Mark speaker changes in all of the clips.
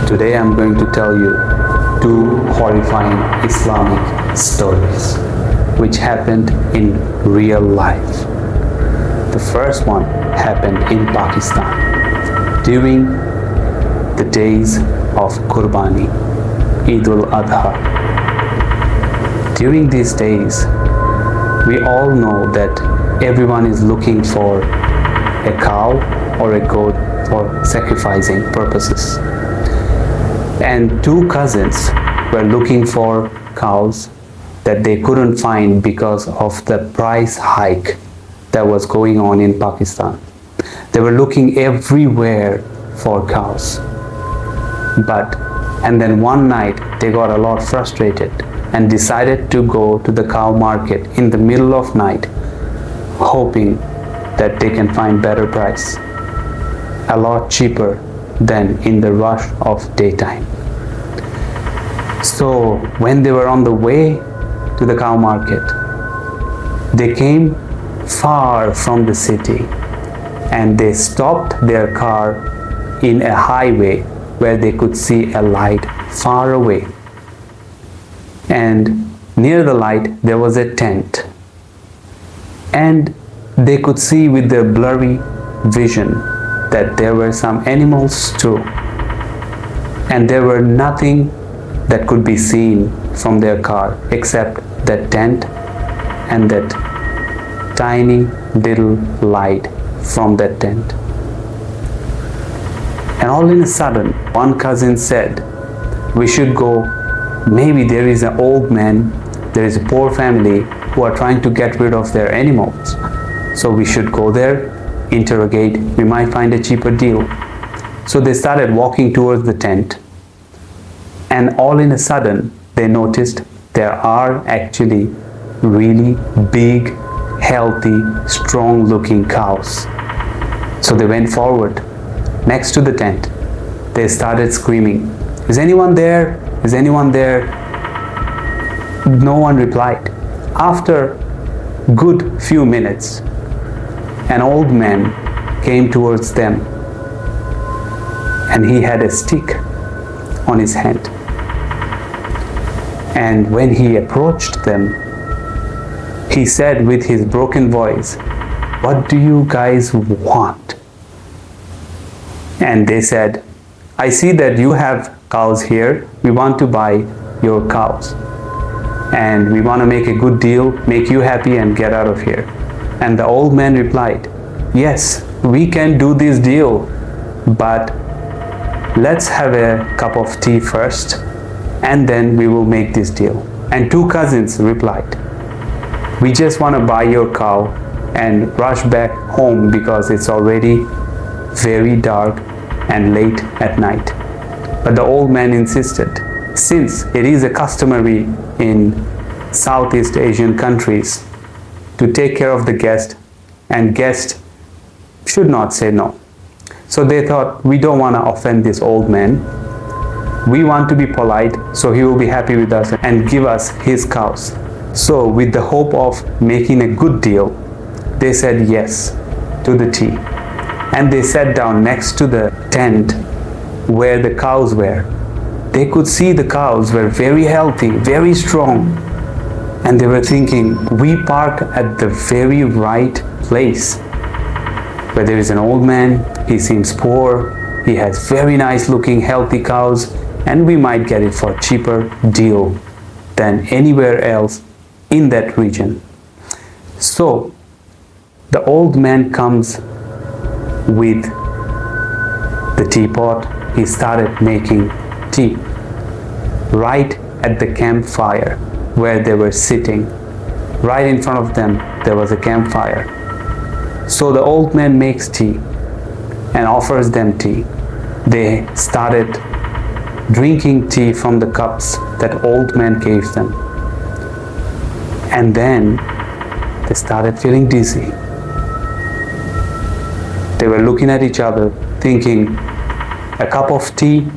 Speaker 1: Today I'm going to tell you two horrifying Islamic stories which happened in real life. The first one happened in Pakistan during the days of Qurbani, Eid-ul-Adha. During these days, we all know that everyone is looking for a cow or a goat for sacrificing purposes. And two cousins were looking for cows that they couldn't find because of the price hike that was going on in Pakistan. They were looking everywhere for cows. And then one night they got a lot frustrated and decided to go to the cow market in the middle of night, hoping that they can find better price, a lot cheaper than in the rush of daytime. So when they were on the way to the cow market, they came far from the city and they stopped their car in a highway where they could see a light far away. And near the light there was a tent, and they could see with their blurry vision that there were some animals too, and there were nothing that could be seen from their car except that tent and that tiny little light from that tent. And all in a sudden, one cousin said, "We should go. Maybe there is an old man, there is a poor family who are trying to get rid of their animals. So we should go there, interrogate, we might find a cheaper deal." So they started walking towards the tent, and all in a sudden they noticed there are actually really big, healthy, strong looking cows. So they went forward next to the tent. They started screaming, "Is anyone there? Is anyone there?" No one replied. After good few minutes, an old man came towards them, and he had a stick on his hand. And when he approached them, he said with his broken voice, "What do you guys want?" And they said, "I see that you have cows here. We want to buy your cows. And we want to make a good deal, make you happy and get out of here." And the old man replied, "Yes, we can do this deal, but let's have a cup of tea first, and then we will make this deal." And two cousins replied, "We just want to buy your cow and rush back home because it's already very dark and late at night." But the old man insisted, since it is a customary in Southeast Asian countries to take care of the guest, and guest should not say no. So they thought, we don't want to offend this old man. We want to be polite, so he will be happy with us and give us his cows. So with the hope of making a good deal, they said yes to the tea. And they sat down next to the tent where the cows were. They could see the cows were very healthy, very strong. And they were thinking, we parked at the very right place. Where there is an old man, he seems poor, he has very nice looking healthy cows, and we might get it for cheaper deal than anywhere else in that region. So the old man comes with the teapot. He started making tea right at the campfire where they were sitting. Right in front of them there was a campfire. So the old man makes tea and offers them tea. They started drinking tea from the cups that old man gave them. And then they started feeling dizzy. They were looking at each other thinking, a cup of tea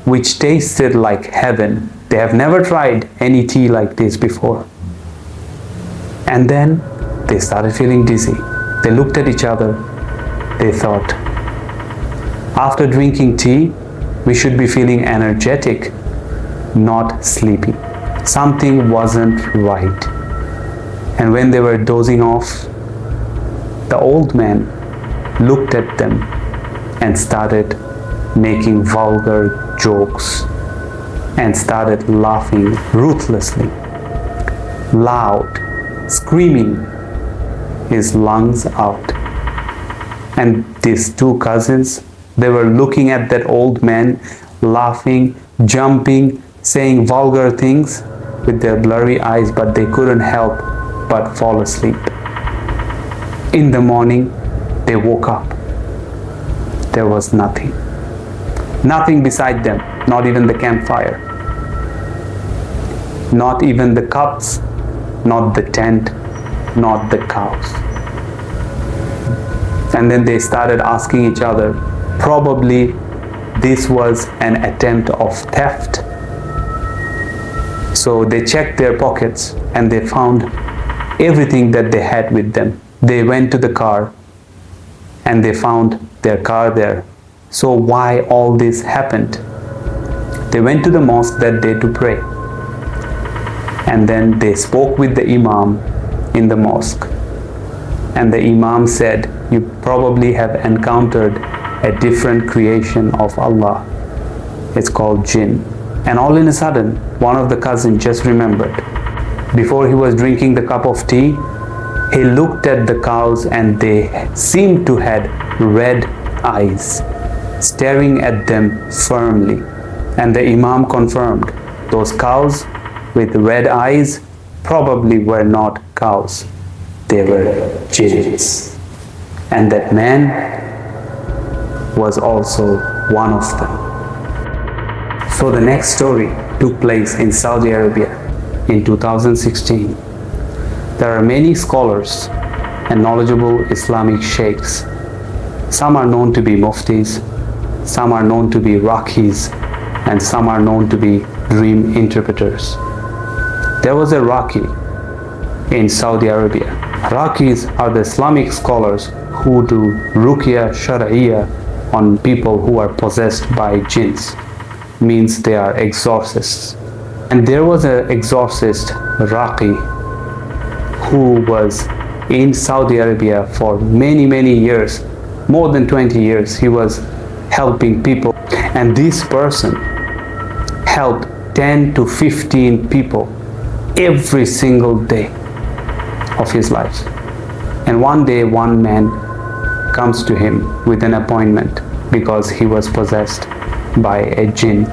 Speaker 1: which tasted like heaven. They have never tried any tea like this before. And then they started feeling dizzy. They looked at each other. They thought, after drinking tea, We should be feeling energetic, not sleepy. Something wasn't right. And when they were dozing off, the old man looked at them and started making vulgar jokes and started laughing ruthlessly, loud, screaming his lungs out. And these two cousins, they were looking at that old man, laughing, jumping, saying vulgar things with their blurry eyes, but they couldn't help but fall asleep. In the morning, they woke up. There was nothing. Nothing beside them, not even the campfire. Not even the cups, not the tent, not the cows. And then they started asking each other, probably this was an attempt of theft. So they checked their pockets and they found everything that they had with them. They went to the car and they found their car there. So why all this happened? They went to the mosque that day to pray. And then they spoke with the imam in the mosque. And the imam said, you probably have encountered a different creation of Allah. It's called jinn. And all in a sudden, one of the cousins just remembered. Before he was drinking the cup of tea, he looked at the cows and they seemed to have red eyes, staring at them firmly. And the imam confirmed, those cows with red eyes probably were not cows. They were jinns. And that man was also one of them. So the next story took place in Saudi Arabia in 2016. There are many scholars and knowledgeable Islamic sheikhs. Some are known to be muftis, some are known to be rakis, and some are known to be dream interpreters. There was a raki in Saudi Arabia. Rakis are the Islamic scholars who do ruqya shar'iyya on people who are possessed by jinns. Means they are exorcists. And there was an exorcist raki who was in Saudi Arabia for many years, more than 20 years. He was helping people, and this person helped 10 to 15 people every single day of his life. And one day one man comes to him with an appointment because he was possessed by a jinn.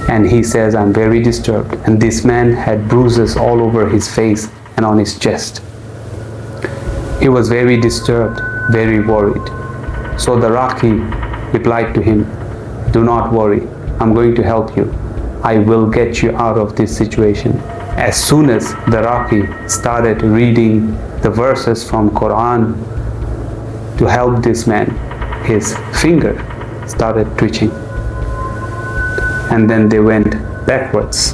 Speaker 1: And he says, I'm very disturbed. And this man had bruises all over his face and on his chest. He was very disturbed, very worried. So the Raki replied to him, do not worry, I'm going to help you. I will get you out of this situation. As soon as the Raki started reading the verses from Quran to help this man, his finger started twitching. And then they went backwards.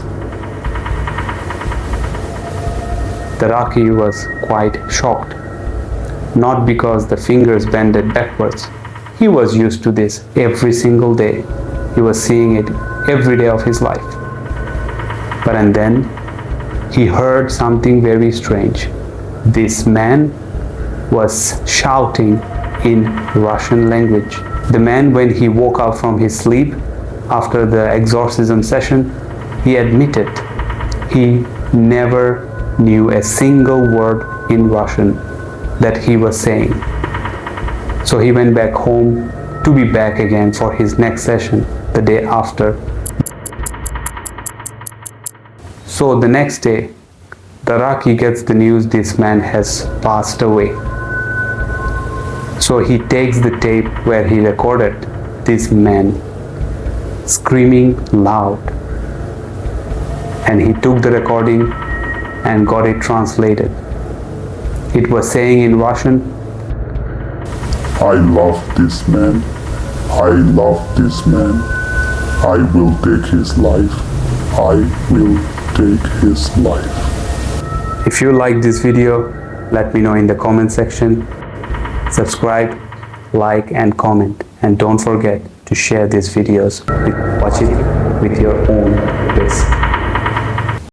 Speaker 1: The Raki was quite shocked. Not because the fingers bended backwards. He was used to this every single day. He was seeing it every day of his life. But and then he heard something very strange. This man was shouting in Russian language. The man, when he woke up from his sleep after the exorcism session, he admitted he never knew a single word in Russian that he was saying. So he went back home to be back again for his next session the day after. So the next day, the Raki gets the news this man has passed away. So he takes the tape where he recorded this man screaming loud. And he took the recording and got it translated. It was saying in Russian,
Speaker 2: I love this man. I love this man. I will take his life. I will take his life.
Speaker 1: If you like this video, let me know in the comment section. Subscribe, like and comment. And don't forget to share these videos. Watch it with your own risk.